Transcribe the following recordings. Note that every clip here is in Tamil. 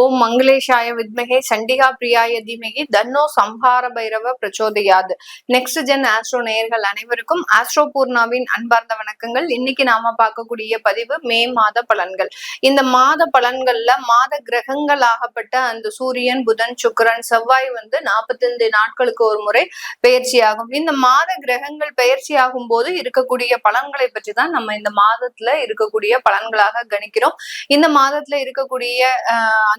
ஓம் மங்களேஷாய வித்மகே சண்டிகா பிரியாய தீமகி தன்னோ சம்ஹார பைரவ பிரச்சோதயாது. நெக்ஸ்ட் ஜென் ஆஸ்ட்ரோ நேயர்கள் அனைவருக்கும் ஆஸ்ட்ரோ பூர்ணாவின் அன்பார்ந்த வணக்கங்கள். இன்னைக்கு நாம பார்க்கக்கூடிய பதிவு மே மாத பலன்கள். இந்த மாத பலன்கள்ல மாத கிரகங்கள் ஆகப்பட்ட அந்த சூரியன், புதன், சுக்கிரன், செவ்வாய் 45 நாட்களுக்கு ஒரு முறை பயிற்சியாகும். இந்த மாத கிரகங்கள் பயிற்சி ஆகும் போது இருக்கக்கூடிய பலன்களை பற்றி தான் நம்ம இந்த மாதத்துல இருக்கக்கூடிய பலன்களாக கணிக்கிறோம். இந்த மாதத்துல இருக்கக்கூடிய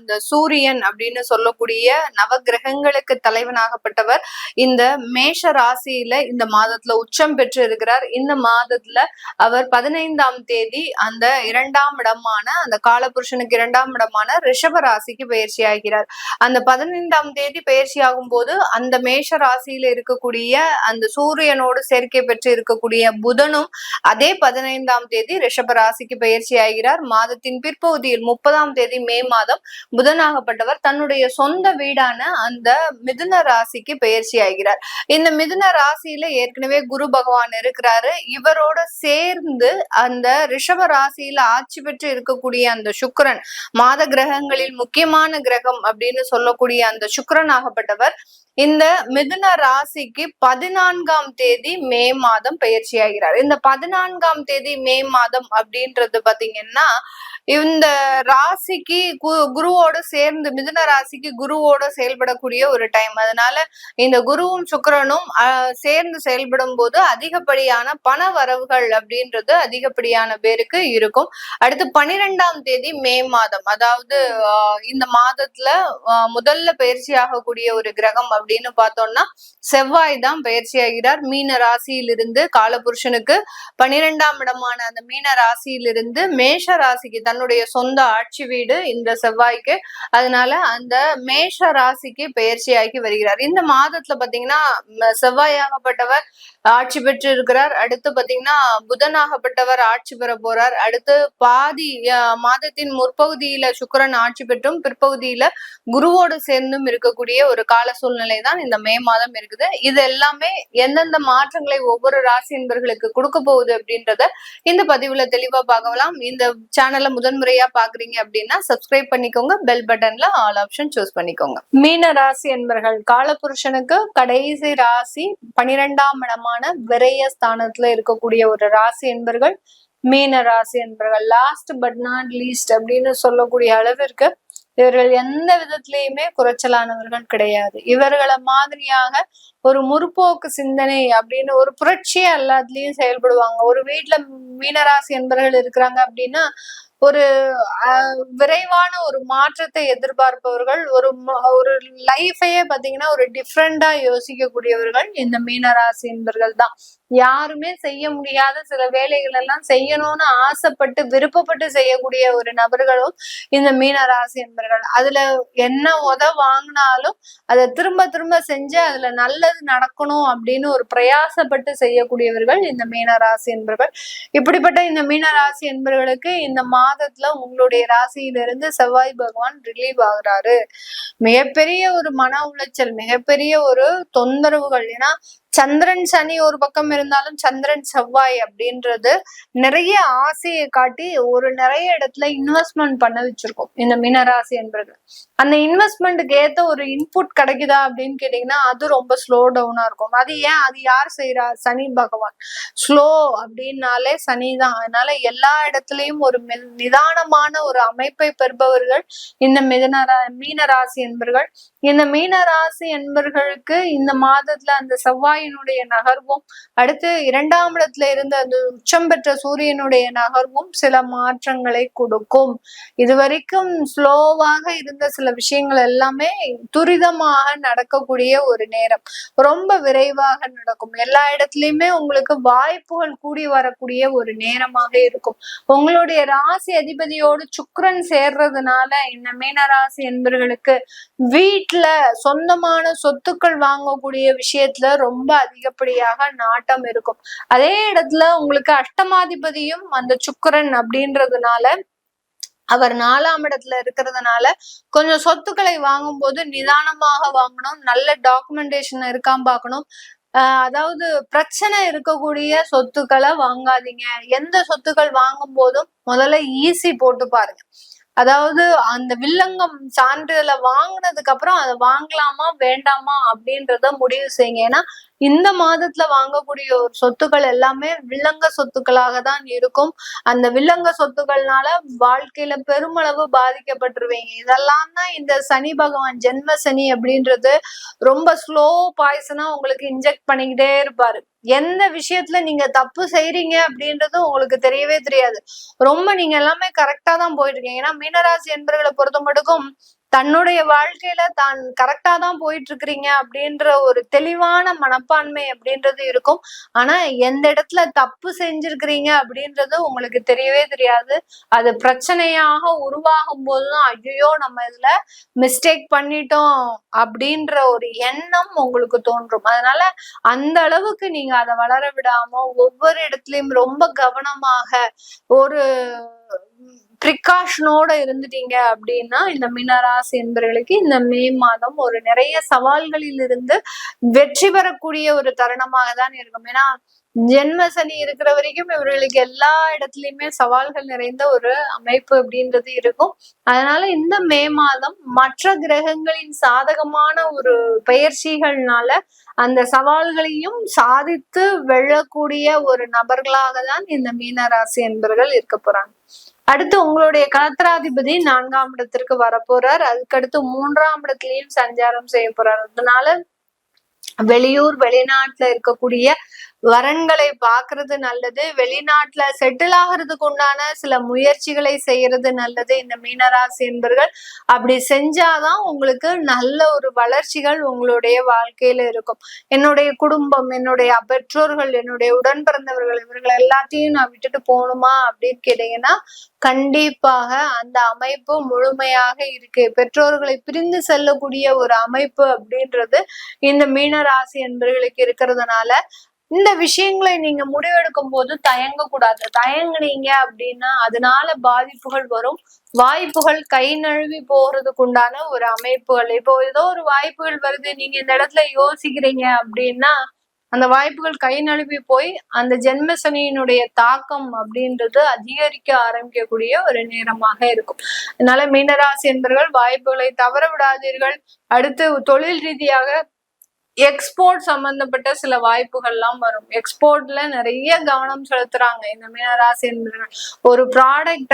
அந்த சூரியன் அப்படின்னு சொல்லக்கூடிய நவ கிரகங்களுக்கு தலைவனாகப்பட்டவர் இந்த மேஷ ராசியில இந்த மாதத்துல உச்சம் பெற்று இருக்கிறார். இந்த மாதத்துல அவர் 15ஆம் தேதி அந்த 2ஆம் இடமான அந்த காலபுருஷனுக்கு 2ஆம் இடமான ரிஷப ராசிக்கு பயிற்சி ஆகிறார். அந்த 15ஆம் தேதி பயிற்சி ஆகும் போது அந்த மேஷ ராசியில இருக்கக்கூடிய அந்த சூரியனோடு சேர்க்கை பெற்று இருக்கக்கூடிய புதனும் அதே 15ஆம் தேதி ரிஷப ராசிக்கு பயிற்சி ஆகிறார். மாதத்தின் பிற்பகுதியில் 30ஆம் தேதி மே மாதம் புதனாகப்பட்டவர் தன்னுடைய சொந்த வீடான அந்த மிதுன ராசிக்கு பயிற்சி ஆகிறார். இந்த மிதுன ராசியில ஏற்கனவே குரு பகவான் இருக்கிறாரு. இவரோட சேர்ந்து அந்த ரிஷப ராசியில ஆட்சி பெற்று இருக்கக்கூடிய அந்த சுக்கிரன், மாத கிரகங்களில் முக்கியமான கிரகம் அப்படின்னு சொல்லக்கூடிய அந்த சுக்கிரன் ஆகப்பட்டவர் இந்த மிதுன ராசிக்கு 14ஆம் தேதி மே மாதம் பயிற்சி ஆகிறார். இந்த 14ஆம் தேதி மே மாதம் அப்படின்றது பாத்தீங்கன்னா இந்த ராசிக்கு குருவோட சேர்ந்து மிதுன ராசிக்கு குருவோட செயல்படக்கூடிய ஒரு டைம். அதனால இந்த குருவும் சுக்கிரனும் சேர்ந்து செயல்படும் போது அதிகப்படியான பண வரவுகள் அப்படின்றது அதிகப்படியான பேருக்கு இருக்கும். அடுத்து 12ஆம் தேதி மே மாதம், அதாவது இந்த மாதத்துல முதல்ல பயிற்சி ஆகக்கூடிய ஒரு கிரகம் அப்படின்னு பார்த்தோம்னா செவ்வாய் தான் பயிற்சி ஆகிறார். மீன ராசியிலிருந்து காலபுருஷனுக்கு 12ஆம் இடமான அந்த மீன ராசியிலிருந்து மேஷ ராசிக்கு தன்னுடைய சொந்த ஆட்சி வீடு இந்த செவ்வாய்க்கு. அதனால அந்த மேஷ ராசிக்கு பயிற்சியாகி வருகிறார். இந்த மாதத்துல பாத்தீங்கன்னா செவ்வாயாகப்பட்டவர் ஆட்சி பெற்று இருக்கிறார். அடுத்து பாத்தீங்கன்னா புதனாகப்பட்டவர் ஆட்சி பெற போறார். அடுத்து பாதி மாதத்தின் முற்பகுதியில சுக்கிரன் ஆட்சி பெற்றும் பிற்பகுதியில குருவோடு சேர்ந்தும் இருக்கக்கூடிய ஒரு கால சூழ்நிலை தான் இந்த மே மாதம் இருக்குது. இது எல்லாமே எந்தெந்த மாற்றங்களை ஒவ்வொரு ராசி என்பர்களுக்கு கொடுக்க போகுது அப்படின்றத இந்த பதிவுல தெளிவா பார்க்கலாம். இந்த சேனலை முதன்முறையா பாக்குறீங்க அப்படின்னா சப்ஸ்கிரைப் பண்ணிக்கோங்க, பெல் பட்டன்ல ஆல் ஆப்ஷன் சூஸ் பண்ணிக்கோங்க. மீன ராசி என்பர்கள் காலபுருஷனுக்கு கடைசி ராசி 12ஆம் இடமான விரய ஸ்தானத்துல இருக்கக்கூடிய ஒரு ராசி என்பர்கள் மீன ராசி என்பர்கள். லாஸ்ட் பட் நாட் லீஸ்ட் அப்படின்னு சொல்லக்கூடிய அளவிற்கு இவர்கள் எந்த விதத்திலயுமே குறைச்சலானவர்கள் கிடையாது. இவர்களை மாதிரியாக ஒரு முற்போக்கு சிந்தனை அப்படின்னு ஒரு புரட்சியா எல்லாத்துலயும் செயல்படுவாங்க. ஒரு வீட்டுல மீனராசி என்பவர்கள் இருக்கிறாங்க அப்படின்னா ஒரு விரைவான ஒரு மாற்றத்தை எதிர்பார்ப்பவர்கள், ஒரு லைஃபையே பாத்தீங்கன்னா ஒரு டிஃப்ரெண்டா யோசிக்கக்கூடியவர்கள் இந்த மீனராசி என்பவர்கள் தான். யாருமே செய்ய முடியாத சில வேலைகள் எல்லாம் செய்யணும்னு ஆசைப்பட்டு விருப்பப்பட்டு செய்யக்கூடிய ஒரு நபர்களும் இந்த மீனராசி என்பவர்கள். அதுல என்ன வாங்கினாலும் அதை திரும்ப திரும்ப செஞ்சு அதுல நல்லது நடக்கணும் அப்படின்னு ஒரு பிரயாசப்பட்டு செய்யக்கூடியவர்கள் இந்த மீனராசி என்பவர்கள். இப்படிப்பட்ட இந்த மீனராசி என்பவர்களுக்கு இந்த மாதத்துல உங்களுடைய ராசியிலிருந்து செவ்வாய் பகவான் ரிலீவ் ஆகுறாரு. மிகப்பெரிய ஒரு மன உளைச்சல், மிகப்பெரிய ஒரு தொந்தரவுகள். ஏன்னா சந்திரன் சனி ஒரு பக்கம் இருந்தாலும் சந்திரன் செவ்வாய் அப்படின்றது நிறைய ஆசையை காட்டி நிறைய இடத்துல இன்வெஸ்ட்மெண்ட் பண்ண வச்சிருக்கோம் இந்த மீனராசி என்பது. அந்த இன்வெஸ்ட்மெண்ட்டுக்கு ஏத்த ஒரு இன்புட் கிடைக்குதா அப்படின்னு கேட்டீங்கன்னா அது ரொம்ப ஸ்லோ டவுனா இருக்கும். அது ஏன், அது யார் செய்யறா? சனி பகவான். ஸ்லோ அப்படின்னாலே சனி தான். அதனால எல்லா இடத்துலயும் ஒரு நிதானமான ஒரு அமைப்பை பெறுபவர்கள் இந்த மீனராசி என்பர்கள். இந்த மீனராசி என்பர்களுக்கு இந்த மாதத்துல அந்த செவ்வாயினுடைய நகர்வும் அடுத்து 2ஆம் இடத்துல இருந்த அந்த உச்சம் பெற்ற சூரியனுடைய நகர்வும் சில மாற்றங்களை கொடுக்கும். இதுவரைக்கும் ஸ்லோவாக இருந்த சில விஷயங்கள் எல்லாமே துரிதமாக நடக்கக்கூடிய ஒரு நேரம், ரொம்ப விரைவாக நடக்கும். எல்லா இடத்துலயுமே உங்களுக்கு வாய்ப்புகள் கூடி வரக்கூடிய ஒரு நேரமாக இருக்கும். உங்களுடைய ராசி அதிபதியோடு சுக்கிரன் சேர்றதுனால இந்த மீனராசி என்பவர்களுக்கு வீட்டுல சொந்தமான சொத்துக்கள் வாங்கக்கூடிய விஷயத்துல ரொம்ப அதிகப்படியாக நாட்டம் இருக்கும். அதே இடத்துல உங்களுக்கு அஷ்டமாதிபதியும் அந்த சுக்கிரன் அப்படின்றதுனால அவர் 4ஆம் இடத்துல இருக்கிறதுனால கொஞ்சம் சொத்துக்களை வாங்கும் போது நிதானமாக வாங்கணும், நல்ல டாக்குமெண்டேஷன் இருக்காம பார்க்கணும். அதாவது பிரச்சனை இருக்கக்கூடிய சொத்துக்களை வாங்காதீங்க. எந்த சொத்துக்கள் வாங்கும் போதும் முதல்ல ஈஸி போட்டு பாருங்க. அதாவது அந்த வில்லங்கம் சான்றிதழை வாங்கினதுக்கு அப்புறம் அதை வாங்கலாமா வேண்டாமா அப்படின்றத முடிவு செய்யுங்க. ஏன்னா இந்த மாதத்துல வாங்கக்கூடிய ஒரு சொத்துக்கள் எல்லாமே வில்லங்க சொத்துக்களாக தான் இருக்கும். அந்த வில்லங்க சொத்துக்கள்னால வாழ்க்கையில பெருமளவு பாதிக்கப்பட்டுருவீங்க. இதெல்லாம் தான் இந்த சனி பகவான் ஜென்ம சனி அப்படின்றது ரொம்ப ஸ்லோ பாய்சனா உங்களுக்கு இன்ஜெக்ட் பண்ணிக்கிட்டே இருப்பாரு. எந்த விஷயத்துல நீங்க தப்பு செய்றீங்க அப்படின்றது உங்களுக்கு தெரியவே தெரியாது. ரொம்ப நீங்க எல்லாமே கரெக்டா தான் போயிட்டு இருக்கீங்க. ஏன்னா மீனராசி என்பர்களை பொறுத்த மட்டுக்கும் தன்னுடைய வாழ்க்கையில தான் கரெக்டா தான் போயிட்டு இருக்கிறீங்க அப்படின்ற ஒரு தெளிவான மனப்பான்மை அப்படின்றது இருக்கும். ஆனா எந்த இடத்துல தப்பு செஞ்சிருக்கிறீங்க அப்படின்றது உங்களுக்கு தெரியவே தெரியாது. அது பிரச்சனையாக உருவாகும் போதுதான் ஐயோ நம்ம இதுல மிஸ்டேக் பண்ணிட்டோம் அப்படின்ற ஒரு எண்ணம் உங்களுக்கு தோன்றும். அதனால அந்த அளவுக்கு நீங்க அதை வளர விடாம ஒவ்வொரு இடத்துலயும் ரொம்ப கவனமாக ஒரு ப்ரிகாஷனோட இருந்துட்டீங்க அப்படின்னா இந்த மீனராசி என்பவர்களுக்கு இந்த மே மாதம் ஒரு நிறைய சவால்களில் இருந்து வெற்றி பெறக்கூடிய ஒரு தருணமாக தான் இருக்கும். ஏன்னா ஜென்ம சனி இருக்கிற வரைக்கும் இவர்களுக்கு எல்லா இடத்துலயுமே சவால்கள் நிறைந்த ஒரு அமைப்பு அப்படின்றது இருக்கும். அதனால இந்த மே மாதம் மற்ற கிரகங்களின் சாதகமான ஒரு பயிற்சிகள்னால அந்த சவால்களையும் சாதித்து வெல்லக்கூடிய ஒரு நபர்களாக தான் இந்த மீனராசி என்பவர்கள் இருக்க போறாங்க. அடுத்து உங்களுடைய கலத்திராதிபதி 4ஆம் இடத்திற்கு வரப்போறார். அதுக்கடுத்து 3ஆம் இடத்திலையும் சஞ்சாரம் செய்ய போறார். அதனால வெளியூர் வெளிநாட்டுல இருக்கக்கூடிய வரன்களை பாக்குறது நல்லது. வெளிநாட்டுல செட்டில் ஆகிறதுக்கு உண்டான சில முயற்சிகளை செய்யறது நல்லது. இந்த மீனராசி என்பர்கள் அப்படி செஞ்சாதான் உங்களுக்கு நல்ல ஒரு வளர்ச்சிகள் உங்களுடைய வாழ்க்கையில இருக்கும். என்னுடைய குடும்பம், என்னுடைய பெற்றோர்கள், என்னுடைய உடன் பிறந்தவர்கள் இவர்கள் எல்லாத்தையும் நான் விட்டுட்டு போகணுமா அப்படின்னு கேட்டீங்கன்னா கண்டிப்பாக அந்த அமைப்பு முழுமையாக இருக்கு. பெற்றோர்களை பிரிந்து செல்லக்கூடிய ஒரு அமைப்பு அப்படின்றது இந்த மீனராசி என்பர்களுக்கு இருக்கிறதுனால இந்த விஷயங்களை நீங்க முடிவெடுக்கும் போது தயங்க கூடாது. தயங்குனீங்க அப்படின்னா அதனால பாதிப்புகள் வரும். வாய்ப்புகள் கை நழுவி போறதுக்கு உண்டான ஒரு அமைப்புகள். இப்போ ஏதோ ஒரு வாய்ப்புகள் வருது, நீங்க இந்த இடத்துல யோசிக்கிறீங்க அப்படின்னா அந்த வாய்ப்புகள் கை நழுவி போய் அந்த ஜென்ம சனியினுடைய தாக்கம் அப்படின்றது அதிகரிக்க ஆரம்பிக்கக்கூடிய ஒரு நேரமாக இருக்கும். அதனால மீனராசி என்பவர்கள் வாய்ப்புகளை தவற விடாதீர்கள். அடுத்து தொழில் ரீதியாக எக்ஸ்போர்ட் சம்பந்தப்பட்ட சில வாய்ப்புகள்லாம் வரும். எக்ஸ்போர்ட்ல நிறைய கவனம் செலுத்துறாங்க இந்த மீனராசி என்பவர்கள். ஒரு ப்ராடக்ட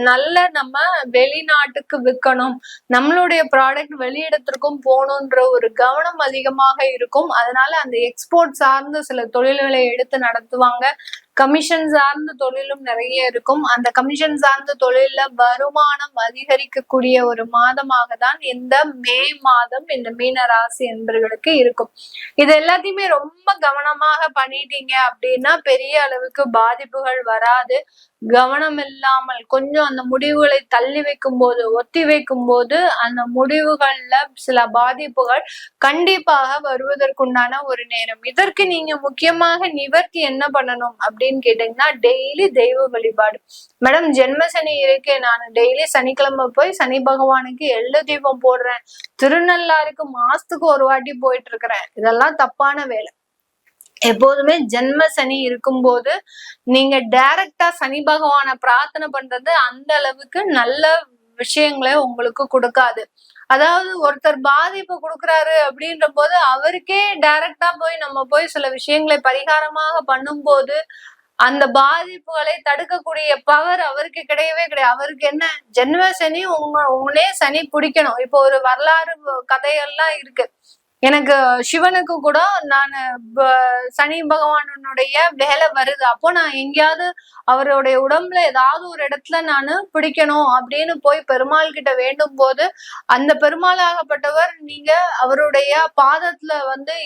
நல்ல நம்ம வெளிநாட்டுக்கு விற்கணும், நம்மளுடைய ப்ராடக்ட் வெளியிடத்திற்கும் போகணுன்ற ஒரு கவனம் அதிகமாக இருக்கும். அதனால அந்த எக்ஸ்போர்ட் சார்ந்த சில தொழில்களை எடுத்து நடத்துவாங்க. கமிஷன் சார்ந்த தொழிலும் நிறைய இருக்கும். அந்த கமிஷன் சார்ந்த தொழில வருமானம் அதிகரிக்கக்கூடிய ஒரு மாதமாக தான் இந்த மே மாதம் இந்த மீன ராசி என்பவர்களுக்கு இருக்கும். இது எல்லாத்தையுமே ரொம்ப கவனமாக பண்ணிட்டீங்க அப்படின்னா பெரிய அளவுக்கு பாதிப்புகள் வராது. கவனம் இல்லாமல் கொஞ்சம் அந்த முடிவுகளை தள்ளி வைக்கும் போது, ஒத்தி வைக்கும் போது அந்த முடிவுகள்ல சில பாதிப்புகள் கண்டிப்பாக வருவதற்குண்டான ஒரு நேரம். இதற்கு நீங்க முக்கியமாக நிவர்த்தி என்ன பண்ணணும் அப்படின்னு கேட்டீங்கன்னா டெய்லி தெய்வ வழிபாடு. மேடம் ஜென்ம சனி இருக்கு, நான் டெய்லி சனிக்கிழமை போய் சனி பகவானுக்கு எள்ளு தீபம் போடுறேன், திருநள்ளாருக்கு மாசத்துக்கு ஒரு வாட்டி போயிட்டு இருக்கிறேன், இதெல்லாம் தப்பான வேலை. எப்போதுமே ஜென்ம சனி இருக்கும்போது நீங்க டைரக்டா சனி பகவானை பிரார்த்தனை பண்றது அந்த அளவுக்கு நல்ல விஷயங்களை உங்களுக்கு கொடுக்காது. அதாவது ஒருத்தர் பாதிப்பு கொடுக்குறாரு அப்படின்ற போது அவருக்கே டைரக்டா நம்ம போய் சில விஷயங்களை பரிகாரமாக பண்ணும்போது அந்த பாதிப்புகளை தடுக்கக்கூடிய பவர் அவருக்கு கிடையவே கிடையாது. அவருக்கு என்ன ஜென்ம சனி உங்களே சனி பிடிக்கணும். இப்போ ஒரு வரலாறு கதையெல்லாம் இருக்கு. எனக்கு சிவனுக்கு கூட நான் சனி பகவானுடைய வேலை வருது, அப்போ நான் எங்கேயாவது அவருடைய உடம்புல ஏதாவது ஒரு இடத்துல நான் பிடிக்கணும் அப்படின்னு போய் பெருமாள் கிட்ட வேண்டும் போது அந்த பெருமாளாகப்பட்டவர் நீங்க அவருடைய பாதத்துல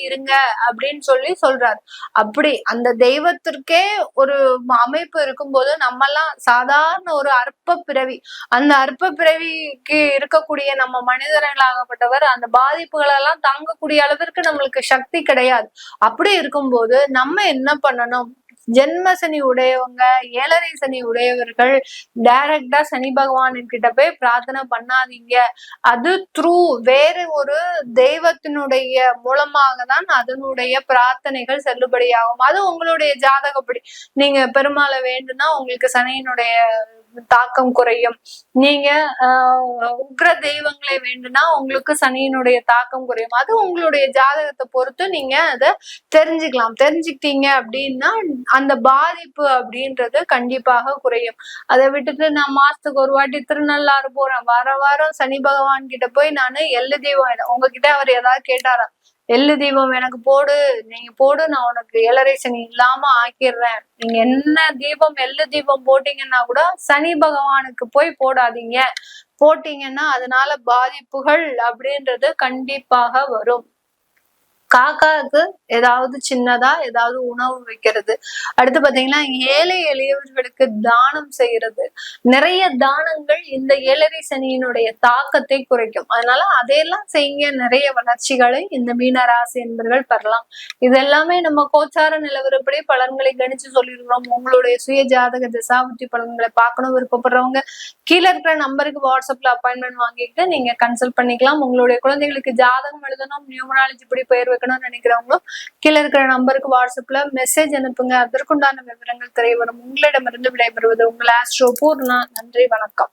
இருங்க அப்படின்னு சொல்றாரு. அப்படி அந்த தெய்வத்திற்கே ஒரு அமைப்பு இருக்கும்போது நம்மெல்லாம் சாதாரண ஒரு அற்ப பிறவி, அந்த அற்ப பிறவிக்கு இருக்கக்கூடிய நம்ம மனிதர்களாகப்பட்டவர் அந்த பாதிப்புகள் எல்லாம் தாங்க அளவிற்கு நம்மளுக்கு சக்தி கிடையாது. அப்படி இருக்கும்போது நம்ம என்ன பண்ணணும், ஜென்ம சனி உடையவங்க, ஏழரை சனி உடையவர்கள் டைரக்டா சனி பகவான் கிட்ட போய் பிரார்த்தனை பண்ணாதீங்க. அது த்ரூ வேற ஒரு தெய்வத்தினுடைய மூலமாக தான் அதனுடைய பிரார்த்தனைகள் செல்லுபடியாகும். அது உங்களுடைய ஜாதகப்படி. நீங்க பெருமாளை வேண்டுனா உங்களுக்கு சனியினுடைய தாக்கம் குறையும். நீங்க உக்ர தெய்வங்களை வேண்டுனா உங்களுக்கு சனியினுடைய தாக்கம் குறையும். அது உங்களுடைய ஜாதகத்தை பொறுத்து நீங்க அதை தெரிஞ்சுக்கலாம். தெரிஞ்சுக்கிட்டீங்க அப்படின்னா அந்த பாதிப்பு அப்படின்றது கண்டிப்பாக குறையும். அதை விட்டுட்டு நான் மாசத்துக்கு ஒரு வாட்டி திருநள்ளாறு போறேன், வாரம் சனி பகவான் கிட்ட போய் நானு எள்ளு தீபம் உங்ககிட்ட அவர் ஏதாவது கேட்டாரா, எள்ளு தீபம் எனக்கு போடு, நீங்க போடு, நான் உனக்கு ஏழரை சனி இல்லாம ஆக்கிடுறேன். நீங்க என்ன தீபம் எள்ளு தீபம் போட்டீங்கன்னா கூட சனி பகவானுக்கு போய் போடாதீங்க. போட்டீங்கன்னா அதனால பாதிப்புகள் அப்படின்றது கண்டிப்பாக வரும். காக்காவுக்கு ஏதாவது சின்னதா ஏதாவது உணவு வைக்கிறது, அடுத்து பாத்தீங்கன்னா ஏழை எளியவர்களுக்கு தானம் செய்யறது, நிறைய தானங்கள் இந்த ஏழரை சனியினுடைய தாக்கத்தை குறைக்கும். அதனால அதையெல்லாம் செய்ய நிறைய வளர்ச்சிகளை இந்த மீன ராசி என்பவர்கள் பெறலாம். இது எல்லாமே நம்ம கோச்சார நிலவரப்படி பலன்களை கணிச்சு சொல்லிடுறோம். உங்களுடைய சுய ஜாதக திசாபுத்தி பலன்களை பார்க்கணும் விருப்பப்படுறவங்க கீழே இருக்கிற நம்பருக்கு வாட்ஸ்அப்ல அப்பாயின்மெண்ட் வாங்கிட்டு நீங்க கன்சல்ட் பண்ணிக்கலாம். உங்களுடைய குழந்தைகளுக்கு ஜாதகம் எழுதணும், நியூமராலஜி படி பெயர் வைக்கணும்னு நினைக்கிறவங்களும் கீழே இருக்கிற நம்பருக்கு வாட்ஸ்அப்ல மெசேஜ் அனுப்புங்க. அதற்குண்டான விவரங்கள் தெரிய வரும். உங்களிடமிருந்து விடைபெறுவது உங்கள் ஆஸ்ட்ரோ பூர்ணா. நன்றி, வணக்கம்.